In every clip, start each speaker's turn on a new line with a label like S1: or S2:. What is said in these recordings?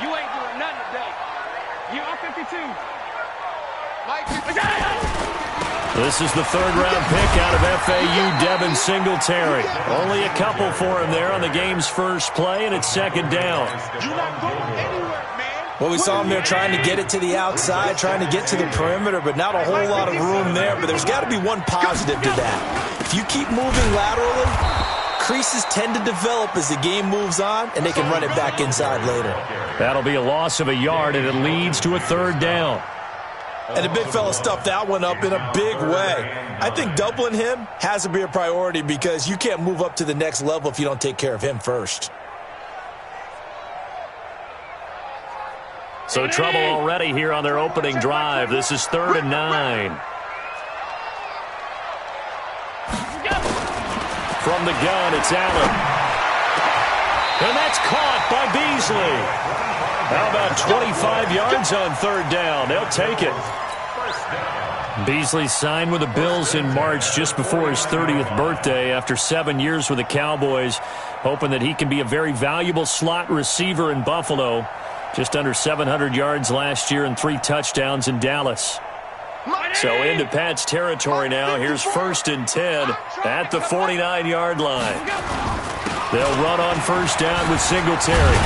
S1: You ain't doing nothing today. You are 52.
S2: This is the third-round pick out of FAU, Devin Singletary. Only a couple for him there on the game's first play, and it's second down.
S1: You're not going anywhere, man.
S3: Well, we saw him there trying to get it to the outside, trying to get to the perimeter, but not a whole lot of room there. But there's got to be one positive to that. If you keep moving laterally, creases tend to develop as the game moves on, and they can run it back inside later.
S2: That'll be a loss of a yard, and it leads to a third down.
S3: And the big fella stuffed that one up in a big way. I think doubling him has to be a priority because you can't move up to the next level if you don't take care of him first.
S2: So trouble already here on their opening drive. This is 3rd and 9. From the gun, it's Allen. And that's caught by Beasley. How about 25 yards on 3rd down? They'll take it. Beasley signed with the Bills in March just before his 30th birthday after 7 years with the Cowboys, hoping that he can be a very valuable slot receiver in Buffalo. Just under 700 yards last year and 3 touchdowns in Dallas. So into Pat's territory now. Here's 1st and 10 at the 49-yard line. They'll run on 1st down with Singletary.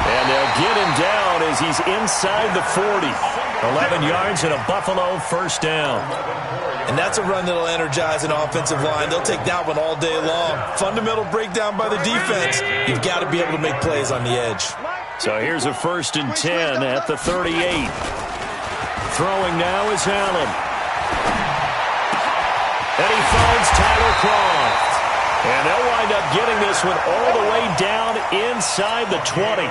S2: And they'll get him down as he's inside the 40. 11 yards and a Buffalo 1st down.
S3: And that's a run that'll energize an offensive line. They'll take that one all day long. Fundamental breakdown by the defense. You've got to be able to make plays on the edge.
S2: So here's a 1st and 10 at the 38. Throwing now is Allen. And he finds Tyler Kroft. And they'll wind up getting this one all the way down inside the 20.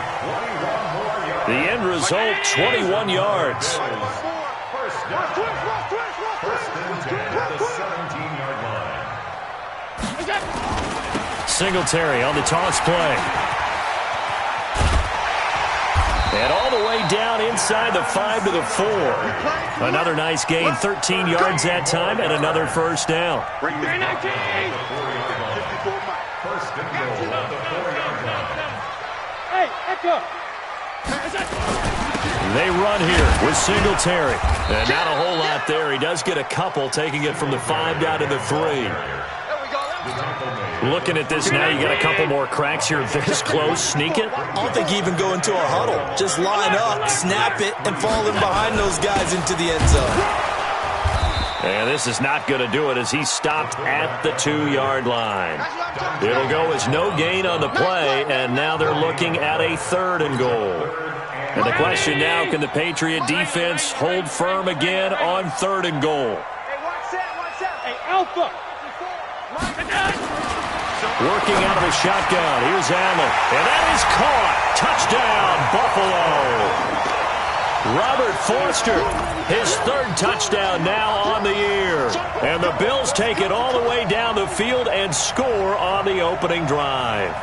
S2: The end result, 21 yards. Singletary on the toss play. And all the way down inside the 5 to the 4. Another nice gain, 13 yards that time, and another 1st down. They run here with Singletary. And not a whole lot there. He does get a couple, taking it from the 5 down to the 3. Looking at this now, you got a couple more cracks here this close. Sneak it?
S3: I don't think you even go into a huddle. Just line up, snap it, and fall in behind those guys into the end zone.
S2: And this is not going to do it as he's stopped at the 2-yard line. It'll go as no gain on the play, and now they're looking at a 3rd and goal. And the question now, can the Patriot defense hold firm again on 3rd and goal?
S1: Hey, Alpha.
S2: Working out of a shotgun. Here's Allen. And that is caught. Touchdown, Buffalo. Robert Foster, his 3rd touchdown now on the year. And the Bills take it all the way down the field and score on the opening drive.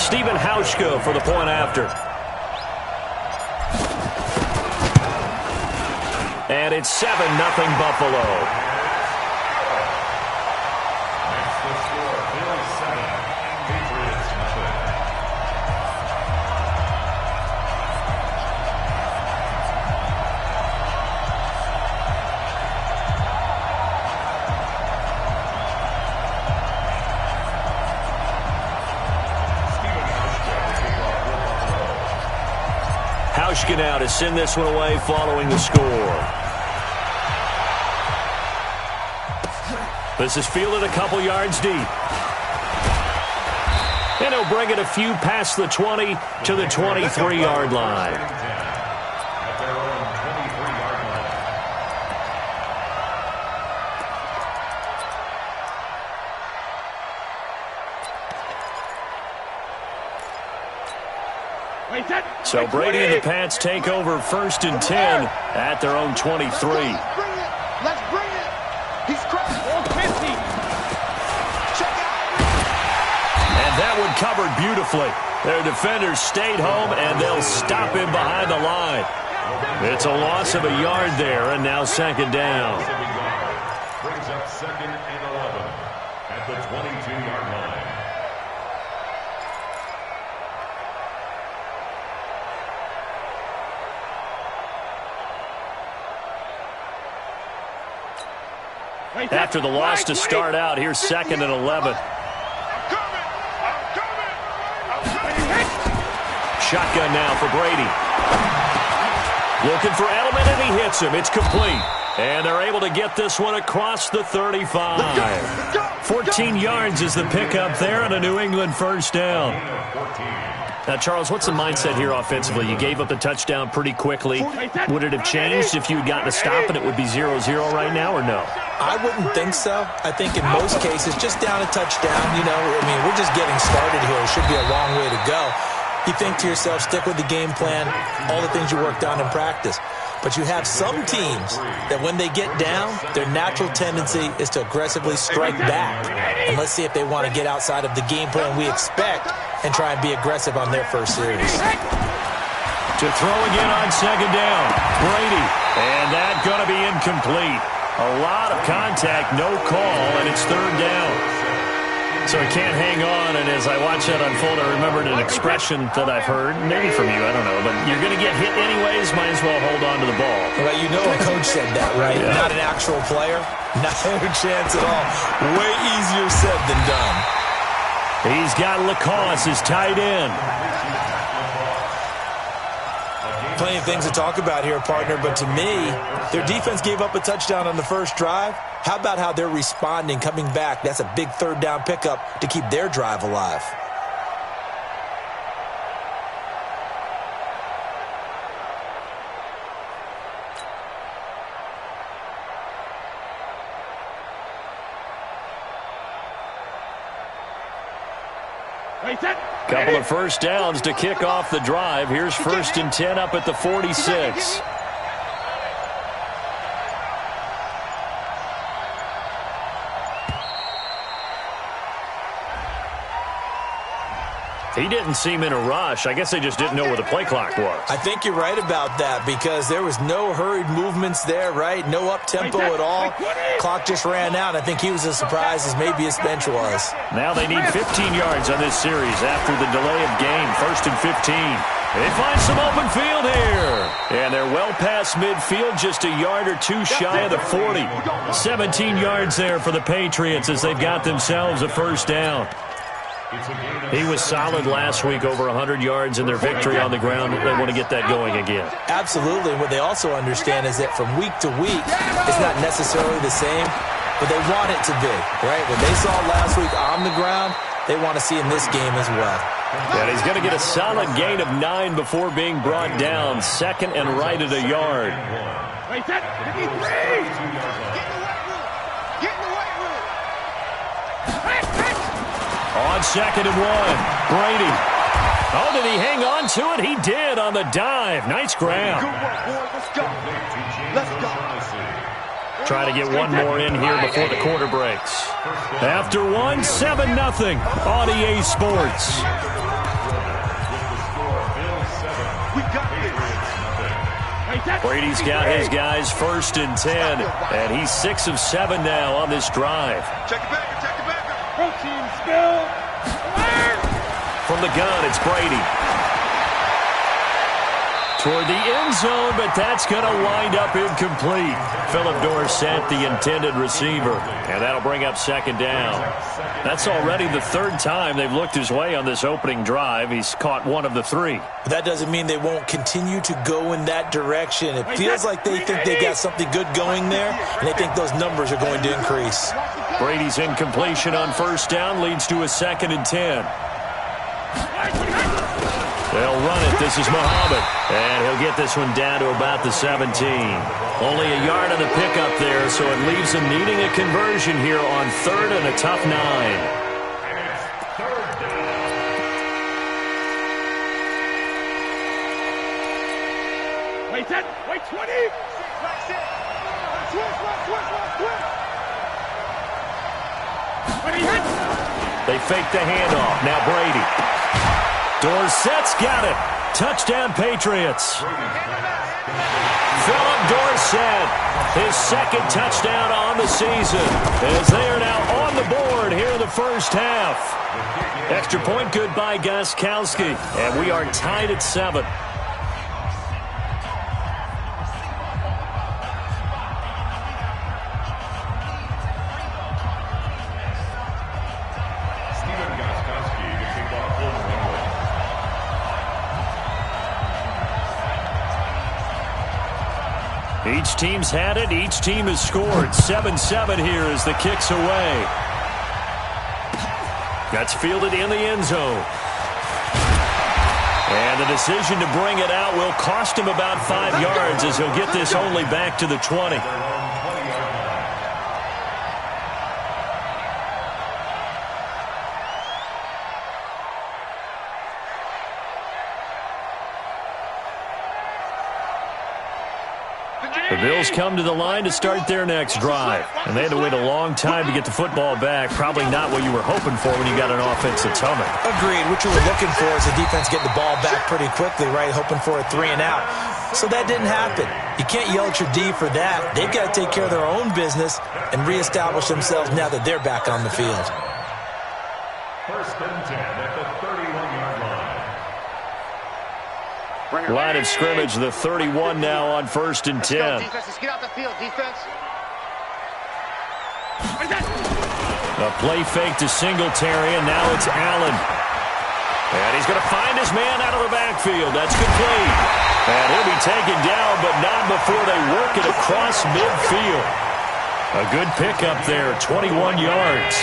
S2: Stephen Hauschka for the point after. And it's 7-0 Buffalo. Hauschka now to send this one away following the score. This is fielded a couple yards deep. And he'll bring it a few past the 20 to the 23-yard line. So Brady and the Pats take over 1st and 10 at their own 23.
S1: Let's bring it. He's crossed 50.
S2: And that one covered beautifully. Their defenders stayed home, and they'll stop him behind the line. It's a loss of a yard there, and now 2nd down.
S4: Brings up 2nd and 11. at the 22-yard line.
S2: After the loss to start out, here's 2nd and 11. Shotgun now for Brady. Looking for Edelman, and he hits him. It's complete. And they're able to get this one across the 35. 14 yards is the pickup there and a New England first down. Now, Charles, what's the mindset here offensively? You gave up the touchdown pretty quickly. Would it have changed if you had gotten a stop and it would be 0-0 right now, or no?
S3: I wouldn't think so. I think in most cases, just down a touchdown, we're just getting started here. It should be a long way to go. You think to yourself, stick with the game plan, all the things you worked on in practice. But you have some teams that when they get down, their natural tendency is to aggressively strike back. And let's see if they want to get outside of the game plan we expect and try and be aggressive on their first series.
S2: To throw again on 2nd down, Brady. And that's going to be incomplete. A lot of contact, no call, and it's 3rd down. So he can't hang on, and as I watch that unfold, I remembered an expression that I've heard, maybe from you, I don't know, but you're going to get hit anyways, might as well hold on to the ball.
S3: Well, a coach said that, right? Yeah. Not an actual player. Not a chance at all. Way easier said than done.
S2: He's got Lacoste as tight end.
S3: Plenty of things to talk about here, partner, but to me, their defense gave up a touchdown on the first drive. How about how they're responding, coming back? That's a big 3rd down pickup to keep their drive alive.
S2: Couple of first downs to kick off the drive. Here's 1st and 10 up at the 46. He didn't seem in a rush. I guess they just didn't know where the play clock was.
S3: I think you're right about that because there was no hurried movements there, right? No up-tempo at all. Clock just ran out. I think he was as surprised as maybe his bench was.
S2: Now they need 15 yards on this series after the delay of game. 1st and 15. They find some open field here. And they're well past midfield, just a yard or two shy of the 40. 17 yards there for the Patriots as they've got themselves a first down. He was solid last week, over 100 yards in their victory on the ground. They want to get that going again.
S3: Absolutely. What they also understand is that from week to week, it's not necessarily the same, but they want it to be, right? What they saw last week on the ground, they want to see in this game as well.
S2: And he's going to get a solid gain of 9 before being brought down. 2nd and right at a yard. On 2nd and 1, Brady. Oh, did he hang on to it? He did on the dive. Nice grab.
S1: Good work, boy. Let's go. Let's go.
S2: Try to get one more in here before the quarter breaks. After one, 7-0 on EA Sports. Brady's got his guys 1st and 10, and he's 6 of 7 now on this drive.
S1: Check it back.
S2: From the gun, it's Brady. Toward the end zone, but that's going to wind up incomplete. Philip Dorsett, the intended receiver. And that'll bring up 2nd down. That's already the 3rd time they've looked his way on this opening drive. He's caught 1 of the 3.
S3: That doesn't mean they won't continue to go in that direction. It feels like they think they've got something good going there, and they think those numbers are going to increase.
S2: Brady's incompletion on 1st down leads to a 2nd and 10. They'll run it. This is Muhammad. And he'll get this one down to about the 17. Only a yard on the pickup there, so it leaves them needing a conversion here on 3rd and a tough 9.
S1: Wait 10. Wait 20.
S2: They fake the handoff. Now Brady. Dorsett's got it. Touchdown, Patriots. Philip Dorsett, his second touchdown on the season, as they are now on the board here in the first half. Extra point good by Gostkowski, and we are tied at 7. Each team's had it. Each team has scored. 7-7 here as the kick's away. That's fielded in the end zone. And the decision to bring it out will cost him about 5 yards as he'll get this only back to the 20. The Bills come to the line to start their next drive. And they had to wait a long time to get the football back. Probably not what you were hoping for when you got an offense that's humming.
S3: Agreed. What you were looking for is the defense getting the ball back pretty quickly, right? Hoping for a 3-and-out. So that didn't happen. You can't yell at your D for that. They've got to take care of their own business and reestablish themselves now that they're back on the field.
S4: First and 10 at the 31-yard line.
S2: Line of scrimmage, the 31 now on first and 10.
S1: Let's get out the field, defense.
S2: A play fake to Singletary, and now it's Allen. And he's going to find his man out of the backfield. That's complete. And he'll be taken down, but not before they work it across midfield. A good pickup there, 21 yards.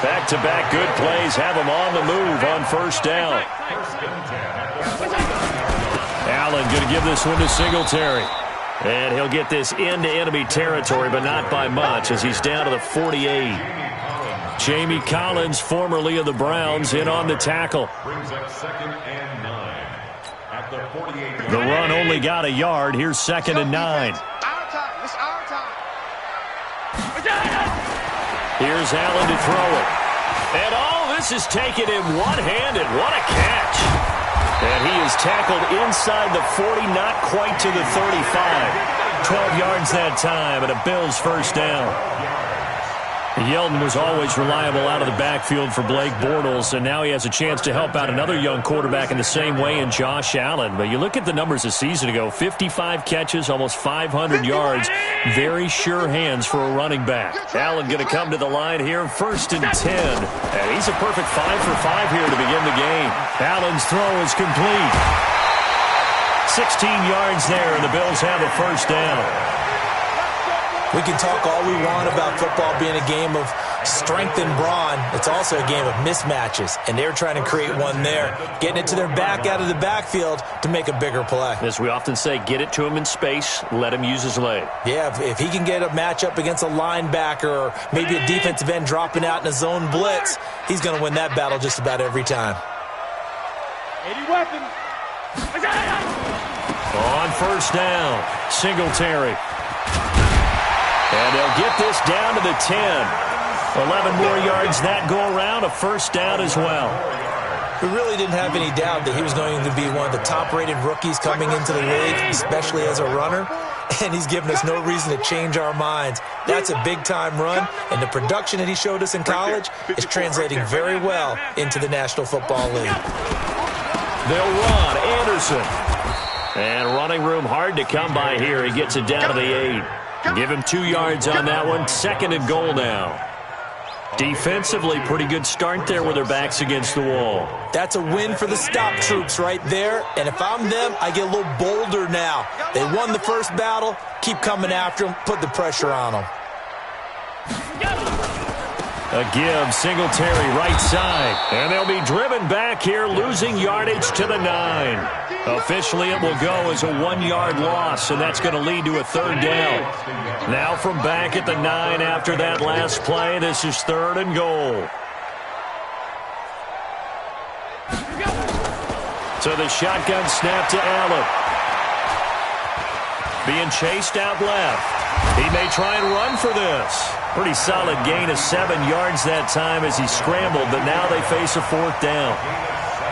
S2: Back-to-back good plays have him on the move on first down. Allen going to give this one to Singletary. And he'll get this into enemy territory, but not by much, as he's down to the 48. Jamie Collins, formerly of the Browns, in on the tackle.
S4: Brings up 2nd and 9 at the 48.
S2: The run only got a yard. Here's 2nd and 9.
S1: Our time. It's our time.
S2: Here's Allen to throw it. And all this is taken in one-handed. What a catch. And he is tackled inside the 40, not quite to the 35. 12 yards that time, and a Bills first down. Yeldon was always reliable out of the backfield for Blake Bortles, and now he has a chance to help out another young quarterback in the same way in Josh Allen. But you look at the numbers a season ago, 55 catches, almost 500 yards. Very sure hands for a running back. Allen going to come to the line here, first and 10. And he's a perfect 5 for 5 here to begin the game. Allen's throw is complete. 16 yards there, and the Bills have a first down.
S3: We can talk all we want about football being a game of strength and brawn. It's also a game of mismatches, and they're trying to create one there, getting it to their back out of the backfield to make a bigger play.
S2: As we often say, get it to him in space, let him use his leg.
S3: Yeah, if he can get a matchup against a linebacker or maybe a defensive end dropping out in a zone blitz, he's going to win that battle just about every time.
S1: 80 weapons.
S2: On first down, Singletary. And they'll get this down to the 10. 11 more yards that go around, a first down as well.
S3: We really didn't have any doubt that he was going to be one of the top-rated rookies coming into the league, especially as a runner. And he's given us no reason to change our minds. That's a big-time run, and the production that he showed us in college is translating very well into the National Football League.
S2: They'll run. Anderson. And running room hard to come by here. He gets it down to the 8. Give him 2 yards on that one. 2nd and goal now. Defensively, pretty good start there with their backs against the wall.
S3: That's a win for the stop troops right there. And if I'm them, I get a little bolder now. They won the first battle. Keep coming after them. Put the pressure on them.
S2: A give, Singletary right side. And they'll be driven back here, losing yardage to the 9. Officially, it will go as a 1-yard loss, and that's going to lead to a 3rd down. Now from back at the 9 after that last play, this is 3rd and goal. So the shotgun snap to Allen. Being chased out left. He may try and run for this. Pretty solid gain of 7 yards that time as he scrambled, but now they face a 4th down.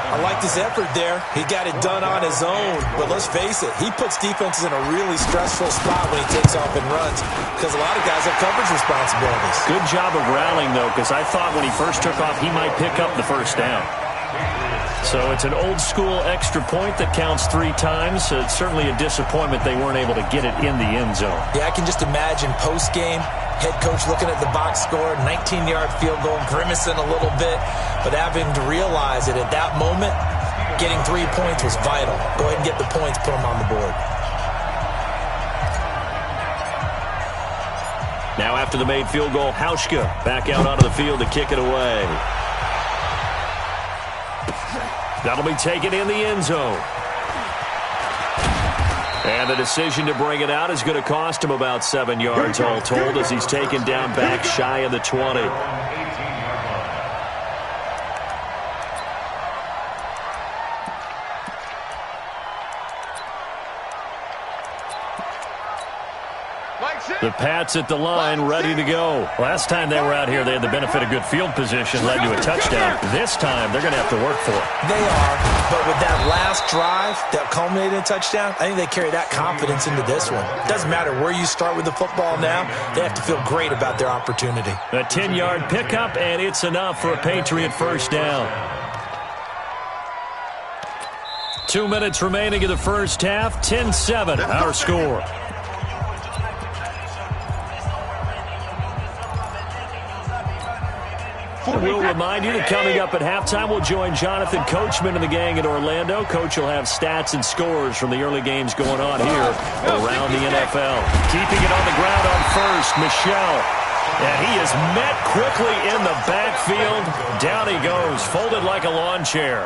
S3: I liked his effort there. He got it done on his own. But let's face it, he puts defenses in a really stressful spot when he takes off and runs because a lot of guys have coverage responsibilities.
S2: Good job of rallying, though, because I thought when he first took off, he might pick up the first down. So it's an old-school extra point that counts 3 times. So it's certainly a disappointment they weren't able to get it in the end zone.
S3: Yeah, I can just imagine post-game, head coach looking at the box score, 19-yard field goal, grimacing a little bit, but having to realize that at that moment, getting 3 points was vital. Go ahead and get the points, put them on the board.
S2: Now after the made field goal, Hauschka back out onto the field to kick it away. That'll be taken in the end zone. And the decision to bring it out is going to cost him about 7 yards all told as he's taken down back shy of the 20. The Pats at the line, ready to go. Last time they were out here, they had the benefit of good field position, led to a touchdown. This time, they're going to have to work for it.
S3: They are, but with that last drive that culminated in a touchdown, I think they carry that confidence into this one. Doesn't matter where you start with the football now, they have to feel great about their opportunity.
S2: A 10-yard pickup, and it's enough for a Patriot first down. 2 minutes remaining in the first half, 10-7, our score. We'll remind you that coming up at halftime, we'll join Jonathan Coachman and the gang in Orlando. Coach will have stats and scores from the early games going on here around the NFL. Keeping it on the ground on first, Michel. And he is met quickly in the backfield. Down he goes, folded like a lawn chair.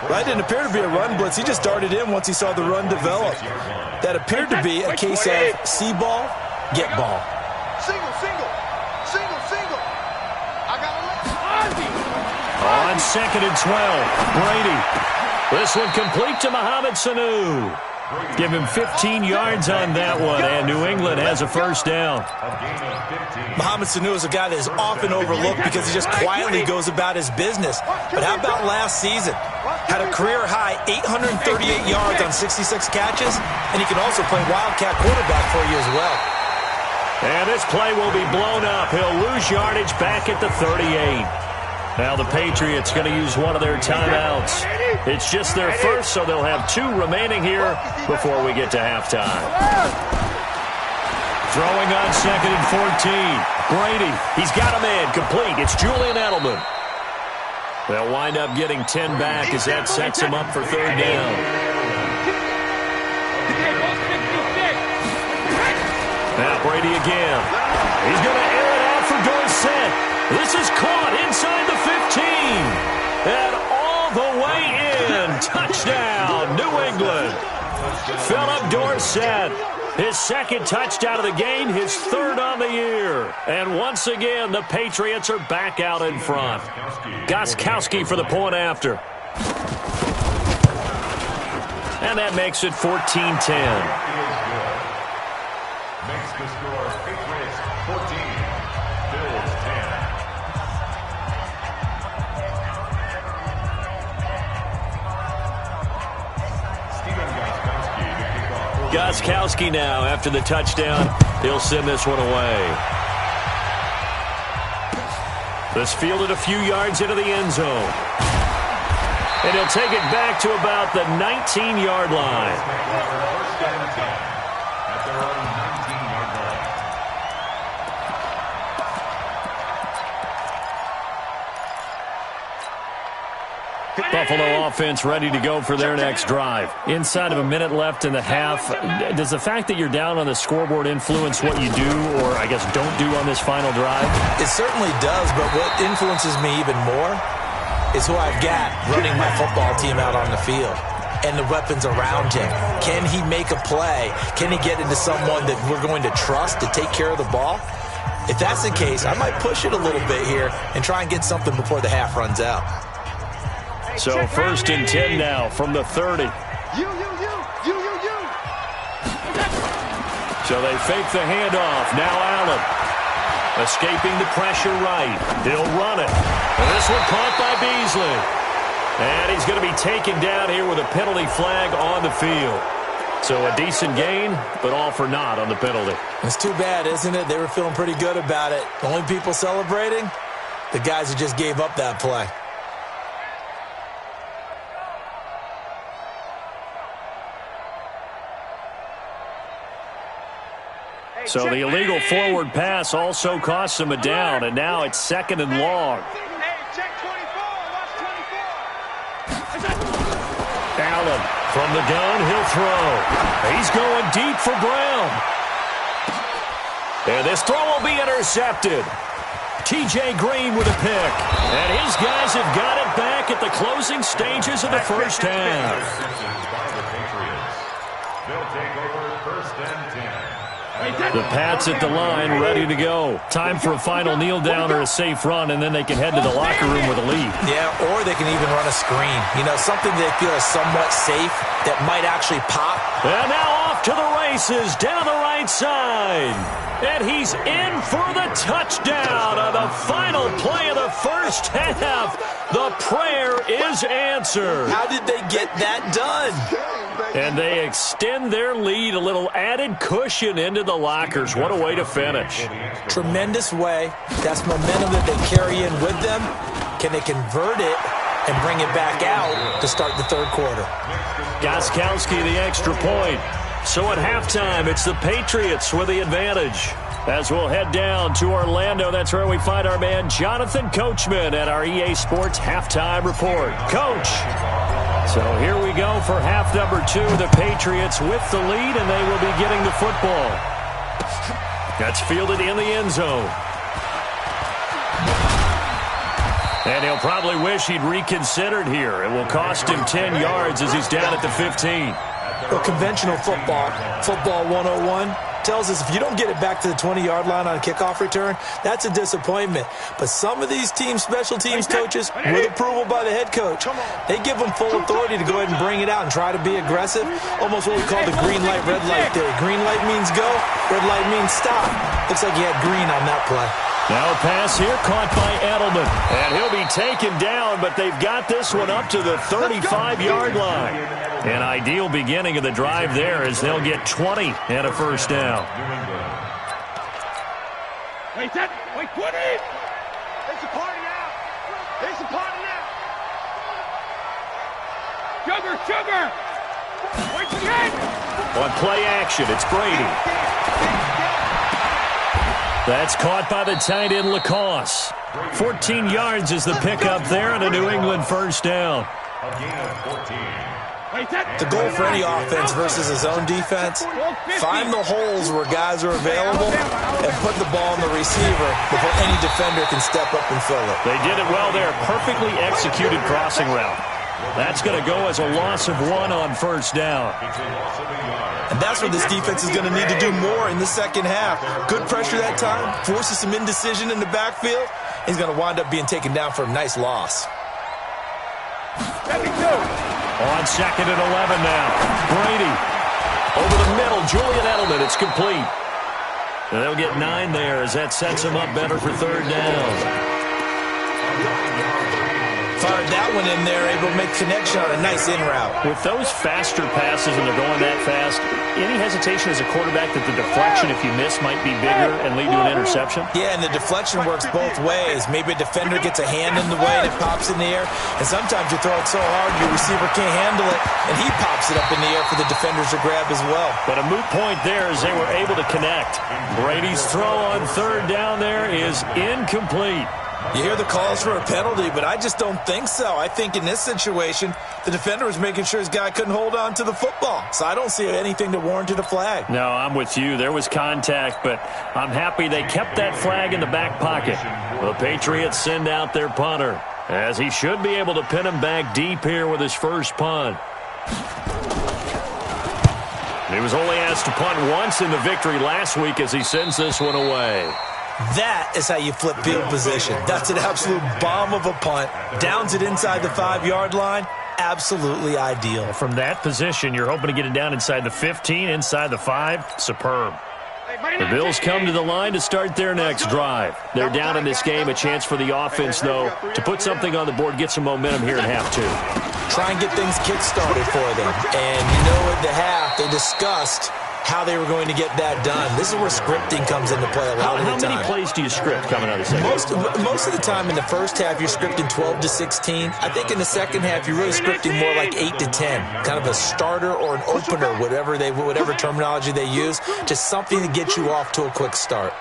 S3: That didn't appear to be a run blitz. He just darted in once he saw the run develop. That appeared to be a case of see ball, get ball.
S1: Single, single, single, single. I got a left.
S2: On 2nd and 12, Brady. This one complete to Mohamed Sanu. Give him 15 yards on that one, and New England has a first down.
S3: Mohamed Sanu is a guy that is often overlooked because he just quietly goes about his business. But how about last season? Had a career-high 838 yards on 66 catches, and he can also play Wildcat quarterback for you as well.
S2: And this play will be blown up. He'll lose yardage back at the 38. Now the Patriots going to use one of their timeouts. It's just their first, so they'll have 2 remaining here before we get to halftime. Throwing on 2nd and 14. Brady, he's got a man complete. It's Julian Edelman. They'll wind up getting 10 back as that sets him up for 3rd down. Now Brady again. He's going to air it out for Dorsett. This is caught inside the 15. And all the way in. Touchdown, New England. Philip Dorsett. His 2nd touchdown of the game, his 3rd on the year. And once again, the Patriots are back out in front. Gostkowski for the point after. And that makes it 14-10.
S4: Makes the score Patriots 14, Bills 10.
S2: Gostkowski now after the touchdown. He'll send this one away. This fielded a few yards into the end zone. And he'll take it back to about the 19-yard line.
S4: First down and 10 at their own 19-yard line.
S2: Buffalo offense ready to go for their next drive. Inside of a minute left in the half, does the fact that you're down on the scoreboard influence what you do, or I guess don't do on this final drive?
S3: It certainly does, but what influences me even more is who I've got running my football team out on the field and the weapons around him. Can he make a play? Can he get into someone that we're going to trust to take care of the ball? If that's the case, I might push it a little bit here and try and get something before the half runs out.
S2: So 1st and 10 now from the 30. So they fake the handoff. Now Allen. Escaping the pressure right. He'll run it. And this one caught by Beasley. And he's going to be taken down here with a penalty flag on the field. So a decent gain, but all for naught on the penalty.
S3: It's too bad, isn't it? They were feeling pretty good about it. The only people celebrating, the guys who just gave up that play.
S2: So the illegal forward pass also costs him a down, and now it's 2nd and long. Allen from the gun, he'll throw. He's going deep for Brown. And this throw will be intercepted. T.J. Green with a pick. And his guys have got it back at the closing stages of the first half.
S4: They'll take over 1st and 10.
S2: The Pats at the line, ready to go. Time for a final kneel down or a safe run, and then they can head to the locker room with a lead.
S3: Yeah, or they can even run a screen. You know, something they feel is somewhat safe that might actually pop.
S2: And now off to the races down the right side. And he's in for the touchdown on the final play of the first half. The prayer is answered.
S3: How did they get that done?
S2: And they extend their lead, a little added cushion into the lockers. What a way to finish.
S3: Tremendous way. That's momentum that they carry in with them. Can they convert it and bring it back out to start the third quarter?
S2: Gostkowski the extra point. So at halftime, it's the Patriots with the advantage. As we'll head down to Orlando, that's where we find our man Jonathan Coachman at our EA Sports Halftime Report. Coach. So here we go for half number 2. The Patriots with the lead, and they will be getting the football. That's fielded in the end zone. And he'll probably wish he'd reconsidered here. It will cost him 10 yards as he's down at the 15.
S3: Well, conventional football 101, tells us if you don't get it back to the 20-yard line on a kickoff return, that's a disappointment. But some of these special teams coaches, with approval by the head coach, they give them full authority to go ahead and bring it out and try to be aggressive. Almost what we call the green light, red light theory. Green light means go, red light means stop. Looks like he had green on that play.
S2: Now a pass here caught by Edelman. And he'll be taken down, but they've got this one up to the 35-yard line. An ideal beginning of the drive there as they'll get 20 and a first down.
S1: Wait, 20! It's a party now! It's a party now! Sugar! Wait again!
S2: On play action, it's Brady. That's caught by the tight end, Lacoste. 14 yards is the pickup there and a New England first down.
S4: A gain of 14.
S3: The goal for any offense versus his own defense, find the holes where guys are available and put the ball on the receiver before any defender can step up and fill it.
S2: They did it well there. Perfectly executed crossing route. That's going to go as a loss of 1 on first down.
S3: And that's what this defense is going to need to do more in the second half. Good pressure that time, forces some indecision in the backfield. He's going to wind up being taken down for a nice loss.
S2: On 2nd and 11 now. Brady over the middle. Julian Edelman. It's complete. And they'll get 9 there as that sets him up better for third down.
S3: Fired that one in there, able to make connection on a nice in route.
S2: With those faster passes and they're going that fast, any hesitation as a quarterback that the deflection, if you miss, might be bigger and lead to an interception?
S3: Yeah, and the deflection works both ways. Maybe a defender gets a hand in the way and it pops in the air, and sometimes you throw it so hard your receiver can't handle it, and he pops it up in the air for the defenders to grab as well.
S2: But a moot point there as they were able to connect. Brady's throw on third down there is incomplete.
S3: You hear the calls for a penalty, but I just don't think so. I think in this situation, the defender was making sure his guy couldn't hold on to the football. So I don't see anything to warrant a flag.
S2: No, I'm with you. There was contact, but I'm happy they kept that flag in the back pocket. The Patriots send out their punter, as he should be able to pin him back deep here with his first punt. He was only asked to punt once in the victory last week as he sends this one away.
S3: That is how you flip field position. That's an absolute bomb of a punt. Downs it inside the 5-yard line. Absolutely ideal.
S2: From that position, you're hoping to get it down inside the 15, inside the 5. Superb. The Bills come to the line to start their next drive. They're down in this game. A chance for the offense, though, to put something on the board, get some momentum here in half two.
S3: Try and get things kick-started for them. And you know at the half, they discussed how they were going to get that done. This is where scripting comes into play a lot of the time.
S2: How many plays do you script coming out of the second?
S3: Most of the time in the first half, you're scripting 12 to 16. I think in the second half, you're really scripting more like 8 to 10. Kind of a starter or an opener, whatever terminology they use. Just something to get you off to a quick start.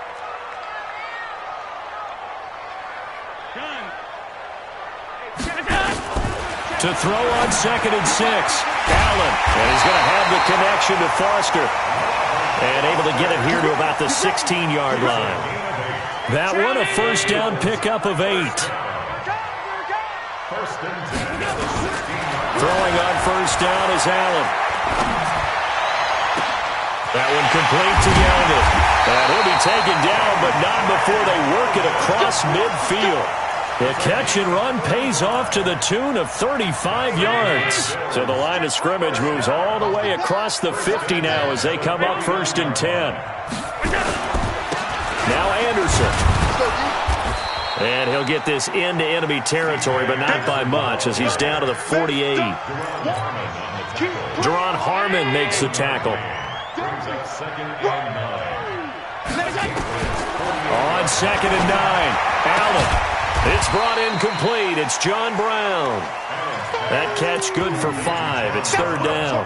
S2: To throw on 2nd and 6. Allen, and he's going to have the connection to Foster. And able to get it here to about the 16-yard line. That one, a first down pickup of 8. Throwing on first down is Allen. That one complete to Yeldon. And he'll be taken down, but not before they work it across midfield. The catch and run pays off to the tune of 35 yards. So the line of scrimmage moves all the way across the 50 now as they come up 1st and 10. Now Anderson. And he'll get this into enemy territory, but not by much as he's down to the 48. Deron Harmon makes the tackle. On 2nd and 9, Allen. It's brought in complete. It's John Brown. That catch good for 5. It's 3rd down.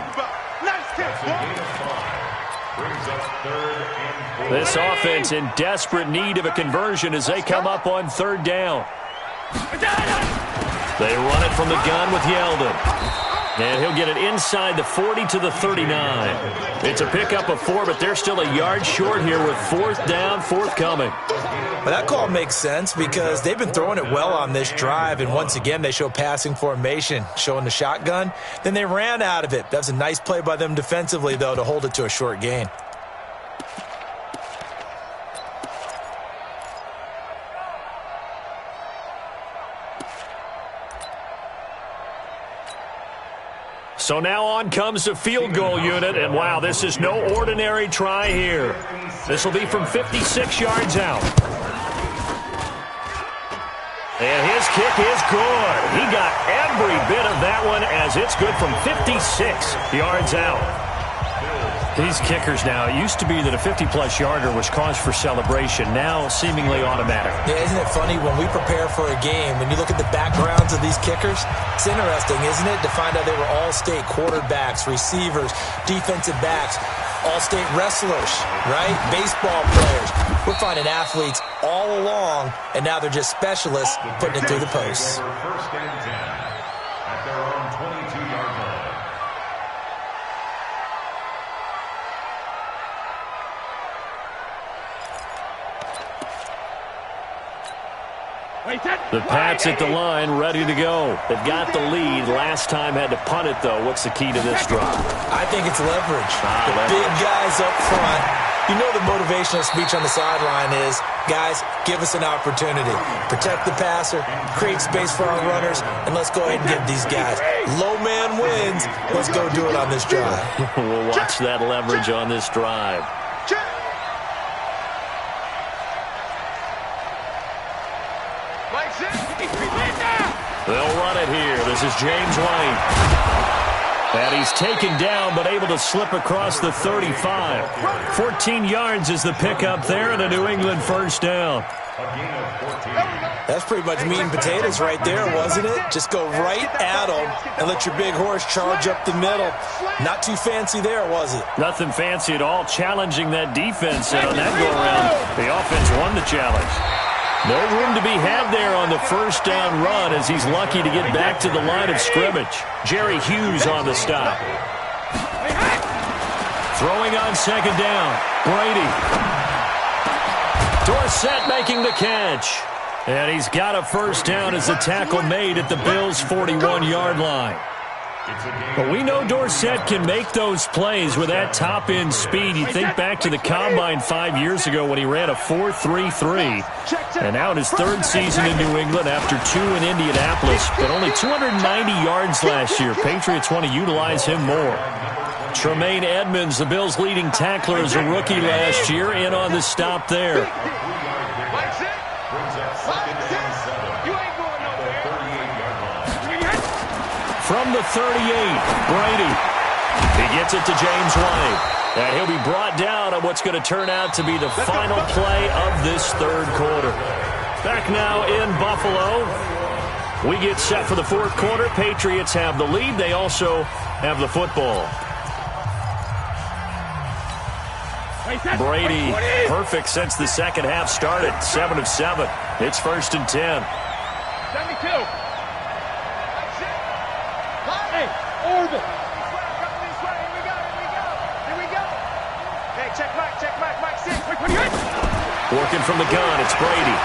S2: This offense in desperate need of a conversion as they come up on 3rd down. They run it from the gun with Yeldon. And he'll get it inside the 40 to the 39. It's a pickup of 4, but they're still a yard short here with 4th down, forthcoming.
S3: But that call makes sense because they've been throwing it well on this drive, and once again they show passing formation, showing the shotgun. Then they ran out of it. That was a nice play by them defensively, though, to hold it to a short gain.
S2: So now on comes the field goal unit, and wow, this is no ordinary try here. This will be from 56 yards out. And his kick is good. He got every bit of that one as it's good from 56 yards out. These kickers now, it used to be that a 50-plus yarder was cause for celebration, now seemingly automatic.
S3: Yeah, isn't it funny when we prepare for a game, when you look at the backgrounds of these kickers, it's interesting, isn't it, to find out they were all-state quarterbacks, receivers, defensive backs, all-state wrestlers, right? Baseball players. We're finding athletes all along, and now they're just specialists putting it through the posts.
S4: First and 10 at their own 22-yard line.
S2: The Pats at the line, ready to go. They've got the lead. Last time had to punt it, though. What's the key to this drive?
S3: I think it's leverage. The big guys up front. You know the motivational speech on the sideline is, guys, give us an opportunity. Protect the passer, create space for our runners, and let's go ahead and give these guys. Low man wins. Let's go do it on this drive.
S2: We'll watch that leverage on this drive. They'll run it here. This is James White. And he's taken down but able to slip across the 35. 14 yards is the pickup there and a New England first down.
S3: That's pretty much meat and potatoes right there, wasn't it? Just go right at them and let your big horse charge up the middle. Not too fancy there, was it?
S2: Nothing fancy at all. Challenging that defense. And on that go-around, the offense won the challenge. No room to be had there on the first down run as he's lucky to get back to the line of scrimmage. Jerry Hughes on the stop. Throwing on second down. Brady. Dorsett making the catch. And he's got a first down as the tackle made at the Bills' 41-yard line. But we know Dorsett can make those plays with that top-end speed. You think back to the Combine 5 years ago when he ran a 4.33. And now in his third season in New England after 2 in Indianapolis, but only 290 yards last year. Patriots want to utilize him more. Tremaine Edmonds, the Bills' leading tackler as a rookie last year, in on the stop there. From the 38, Brady. He gets it to James White. And he'll be brought down on what's going to turn out to be the final play of this third quarter. Back now in Buffalo. We get set for the fourth quarter. Patriots have the lead. They also have the football. Brady, perfect since the second half started. 7 of 7. It's 1st and 10.
S1: 72. Hey, Orville. Here we go. Hey, check Mike, 6.
S2: Working from the gun, it's Brady.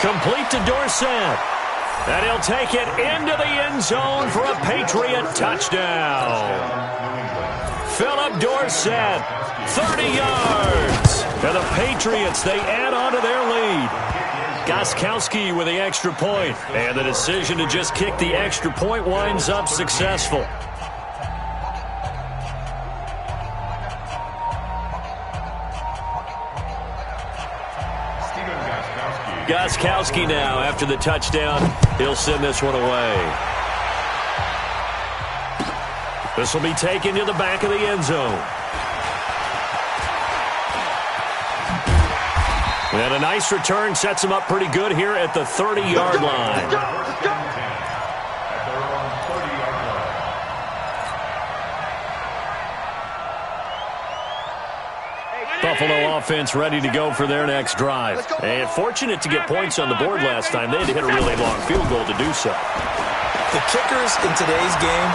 S2: Complete to Dorsett. And he'll take it into the end zone for a Patriot touchdown. Philip Dorsett, 30 yards. And the Patriots, they add on to their lead. Gostkowski with the extra point. And the decision to just kick the extra point winds up successful. Gostkowski now, after the touchdown, he'll send this one away. This will be taken to the back of the end zone. And a nice return sets him up pretty good here at the 30-yard line. Buffalo offense ready to go for their next drive. And fortunate to get points on the board last time. They had to hit a really long field goal to do so.
S3: The kickers in today's game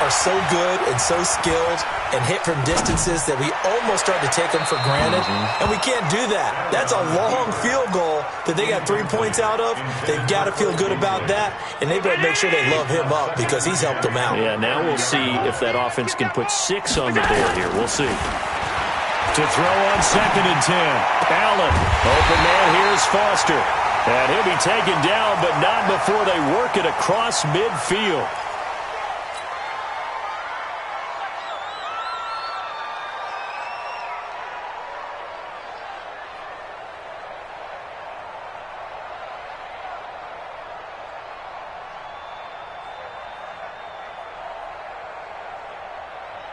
S3: are so good and so skilled and hit from distances that we almost start to take them for granted. And we can't do that. That's a long field goal that they got 3 points out of. They've got to feel good about that, and they better make sure they love him up because he's helped them out.
S2: Yeah, now we'll see if that offense can put 6 on the board here. We'll see. To throw on 2nd and 10. Allen. Open man, here's Foster. And he'll be taken down, but not before they work it across midfield.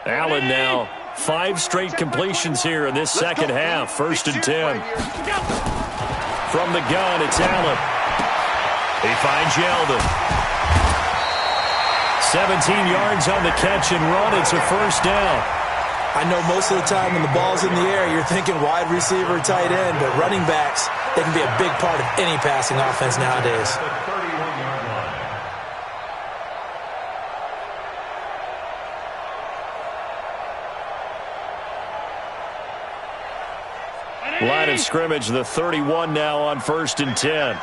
S2: Allen now, 5 straight completions here in this second half. 1st and 10. From the gun, it's Allen. He finds Yeldon. 17 yards on the catch and run. It's a 1st down.
S3: I know most of the time when the ball's in the air, you're thinking wide receiver, tight end, but running backs, they can be a big part of any passing offense nowadays.
S2: Line of scrimmage, the 31 now on 1st and 10.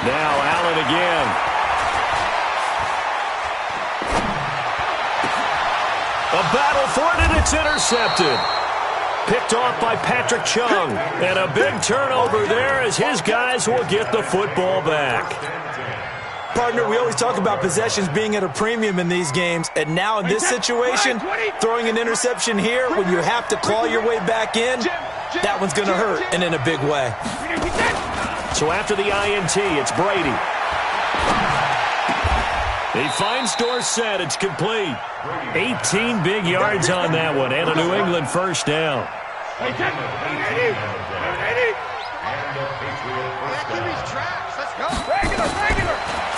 S2: Now Allen again. A battle for it, and it's intercepted. Picked off by Patrick Chung. And a big turnover there as his guys will get the football back.
S3: Partner, we always talk about possessions being at a premium in these games, and now in this situation, throwing an interception here when you have to claw your way back in, that one's going to hurt, and in a big way.
S2: So after the INT, it's Brady. He finds Dorsett. It's complete. 18 big yards on that one, and a New England 1st down.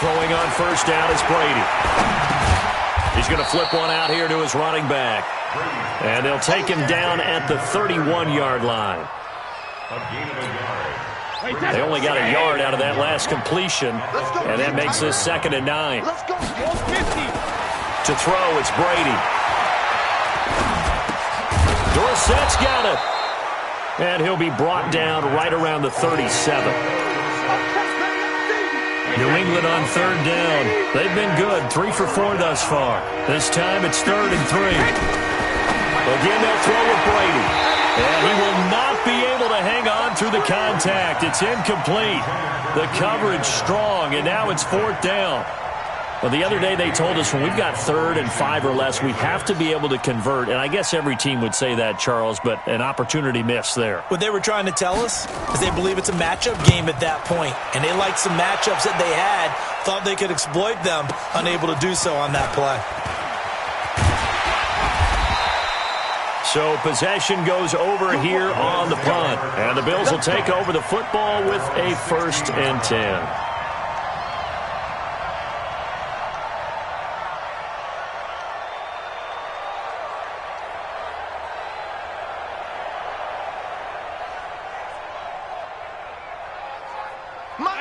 S2: Throwing on 1st down is Brady. He's going to flip one out here to his running back. And they'll take him down at the 31-yard line. They only got a yard out of that last completion, and that makes this 2nd and 9. To throw, it's Brady. Dorsett's got it. And he'll be brought down right around the 37. New England on 3rd down. They've been good, 3 for 4 thus far. This time it's 3rd and 3. Again, they'll throw with Brady. And he will not be able to hang on through the contact. It's incomplete. The coverage strong, and now it's 4th down. Well, the other day they told us when we've got 3rd and 5 or less, we have to be able to convert. And I guess every team would say that, Charles, but an opportunity missed there.
S3: What they were trying to tell us is they believe it's a matchup game at that point. And they liked some matchups that they had, thought they could exploit them, unable to do so on that play.
S2: So possession goes over here on the punt. And the Bills will take over the football with a 1st and 10.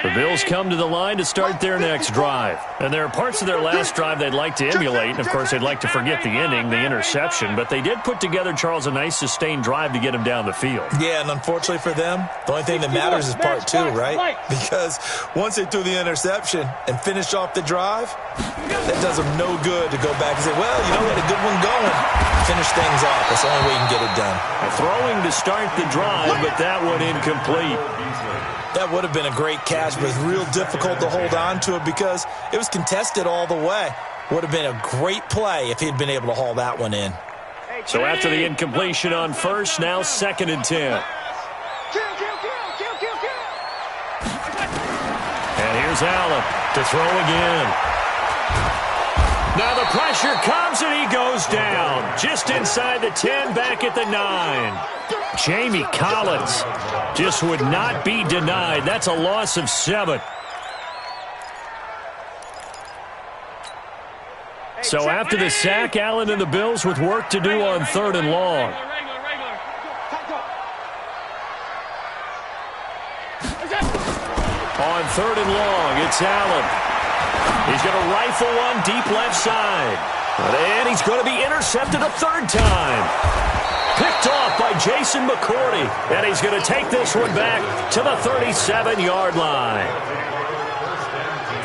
S2: The Bills come to the line to start their next drive. And there are parts of their last drive they'd like to emulate. And, of course, they'd like to forget the ending, the interception. But they did put together, Charles, a nice sustained drive to get him down the field.
S3: Yeah, and unfortunately for them, the only thing that matters is part 2, right? Because once they threw the interception and finished off the drive, that does them no good to go back and say, well, you know, we had a good one going. Finish things off. That's the only way you can get it done.
S2: Throwing to start the drive, but that one incomplete.
S3: That would have been a great catch, but it's real difficult to hold on to it because it was contested all the way. Would have been a great play if he'd been able to haul that one in.
S2: So after the incompletion on 1st, now 2nd and 10. And here's Allen to throw again. Now the pressure comes and he goes down. Just inside the 10, back at the 9. Jamie Collins just would not be denied. That's a loss of 7. So after the sack, Allen and the Bills with work to do on 3rd and long. On 3rd and long, it's Allen. He's going to rifle one deep left side. And he's going to be intercepted a 3rd time. Picked off by Jason McCourty. And he's going to take this one back to the 37-yard line.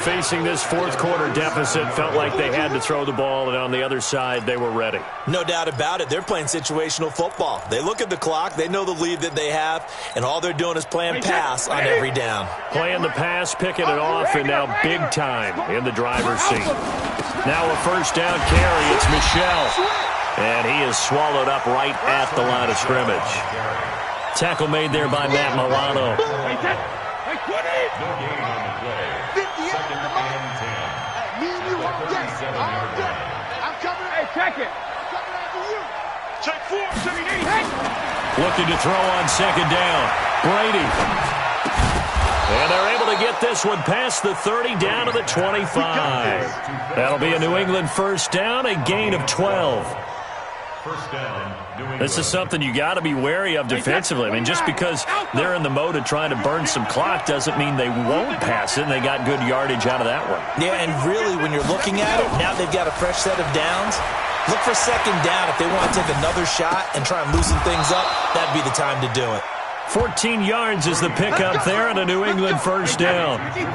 S2: Facing this 4th quarter deficit, felt like they had to throw the ball, and on the other side, they were ready.
S3: No doubt about it. They're playing situational football. They look at the clock. They know the lead that they have, and all they're doing is playing pass on every down.
S2: Playing the pass, picking it off, and now big time in the driver's seat. Now a 1st down carry. It's Michel. And he is swallowed up right at the line of scrimmage. Tackle made there by Matt Milano.
S4: No gain on the play. 2nd and 10.
S1: I'm coming. Hey, check it. I'm coming after you. Check 4, check it 8.
S2: Looking to throw on 2nd down. Brady. And they're able to get this one past the 30 down to the 25. That'll be a New England 1st down, a gain of 12. This is something you got to be wary of defensively. I mean, just because they're in the mode of trying to burn some clock doesn't mean they won't pass it, and they got good yardage out of that one.
S3: Yeah, and really, when you're looking at it, now they've got a fresh set of downs. Look for 2nd down. If they want to take another shot and try and loosen things up, that'd be the time to do it.
S2: 14 yards is the pickup there on a New England 1st down.
S4: 1st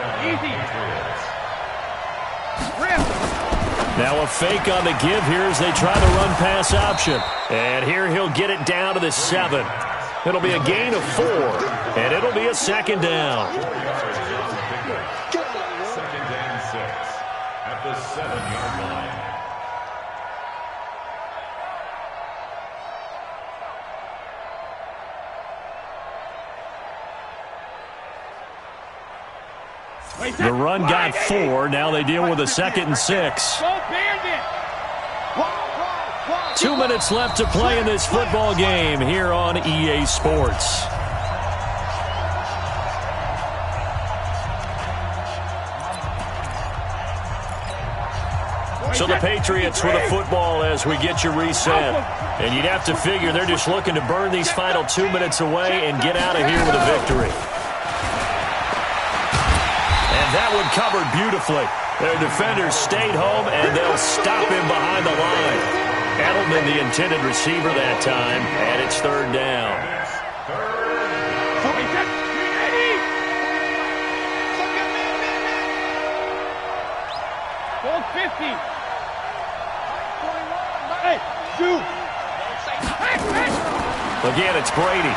S4: down.
S2: Now a fake on the give here as they try the run-pass option. And here he'll get it down to the 7. It'll be a gain of 4, and it'll be a 2nd down.
S4: 2nd and 6 at the 7-yard line.
S2: The run got 4. Now they deal with a 2nd and 6. 2 minutes left to play in this football game here on EA Sports. So the Patriots with a football as we get you reset. And you'd have to figure they're just looking to burn these final 2 minutes away and get out of here with a victory. That one covered beautifully. Their defenders stayed home, and they'll stop him behind the line. Edelman, the intended receiver that time, and it's 3rd down.
S1: 50. Hey, shoot.
S2: Again, it's Brady.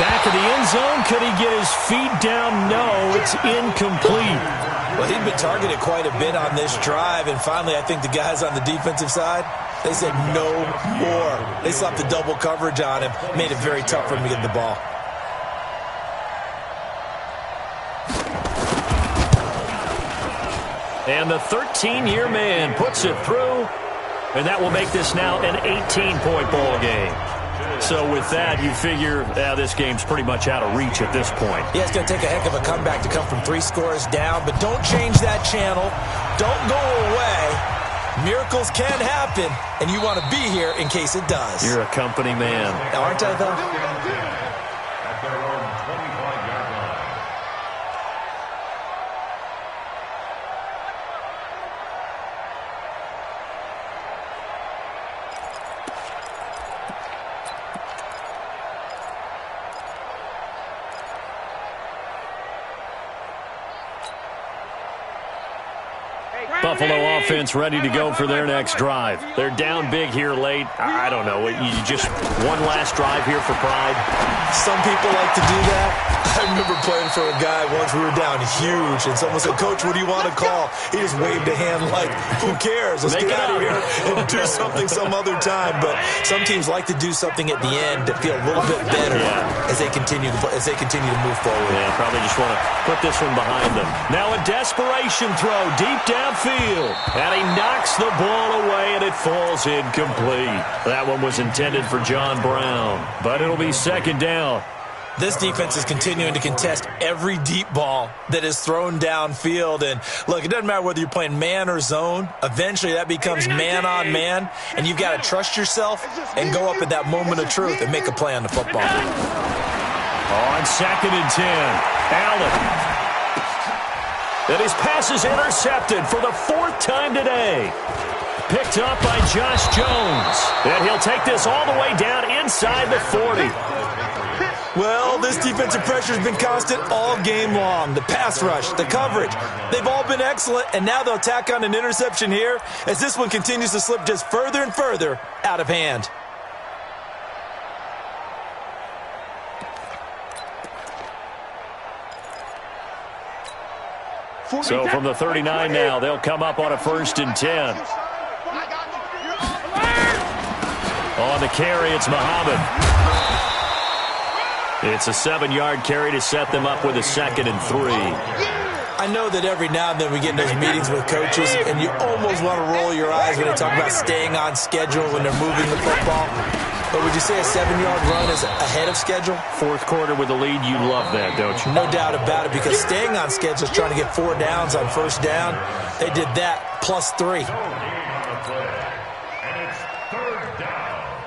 S2: Back of the end zone. Could he get his feet down? No, it's incomplete.
S3: Well, he'd been targeted quite a bit on this drive, and finally I think the guys on the defensive side, they said no more. They slapped the double coverage on him, made it very tough for him to get the ball.
S2: And the 13-year man puts it through, and that will make this now an 18-point ball game. So with that, you figure this game's pretty much out of reach at this point.
S3: Yeah, it's going to take a heck of a comeback to come from 3 scores down, but don't change that channel. Don't go away. Miracles can happen, and you want to be here in case it does.
S2: You're a company man.
S3: Aren't I, though?
S4: At their own 25-yard line.
S2: Buffalo offense ready to go for their next drive. They're down big here late. I don't know. You just one last drive here for pride?
S3: Some people like to do that. I remember playing for a guy once. We were down huge, and someone said, "Coach, what do you want to call?" He just waved a hand like, "Who cares? Let's get out of here and do something some other time." But some teams like to do something at the end to feel a little bit better as they continue to move forward.
S2: Yeah, probably just want to put this one behind them. Now a desperation throw deep downfield, and he knocks the ball away, and it falls incomplete. That one was intended for John Brown, but it'll be second down.
S3: This defense is continuing to contest every deep ball that is thrown downfield. And, look, it doesn't matter whether you're playing man or zone. Eventually that becomes man-on-man, and you've got to trust yourself and go up at that moment of truth and make a play on the football.
S2: On 2nd and 10, Allen. And his pass is intercepted for the 4th time today. Picked up by Josh Jones. And he'll take this all the way down inside the 40.
S3: Well, this defensive pressure has been constant all game long. The pass rush, the coverage, they've all been excellent, and now they'll tack on an interception here as this one continues to slip just further and further out of hand.
S2: So from the 39 now, they'll come up on a 1st and 10. On the carry, it's Muhammad. It's a 7-yard carry to set them up with a 2nd and 3.
S3: I know that every now and then we get in those meetings with coaches, and you almost want to roll your eyes when they talk about staying on schedule when they're moving the football. But would you say a 7-yard run is ahead of schedule?
S2: 4th quarter with the lead, you love that, don't you?
S3: No doubt about it, because staying on schedule is trying to get 4 downs on 1st down. They did that plus 3.
S4: And it's 3rd down.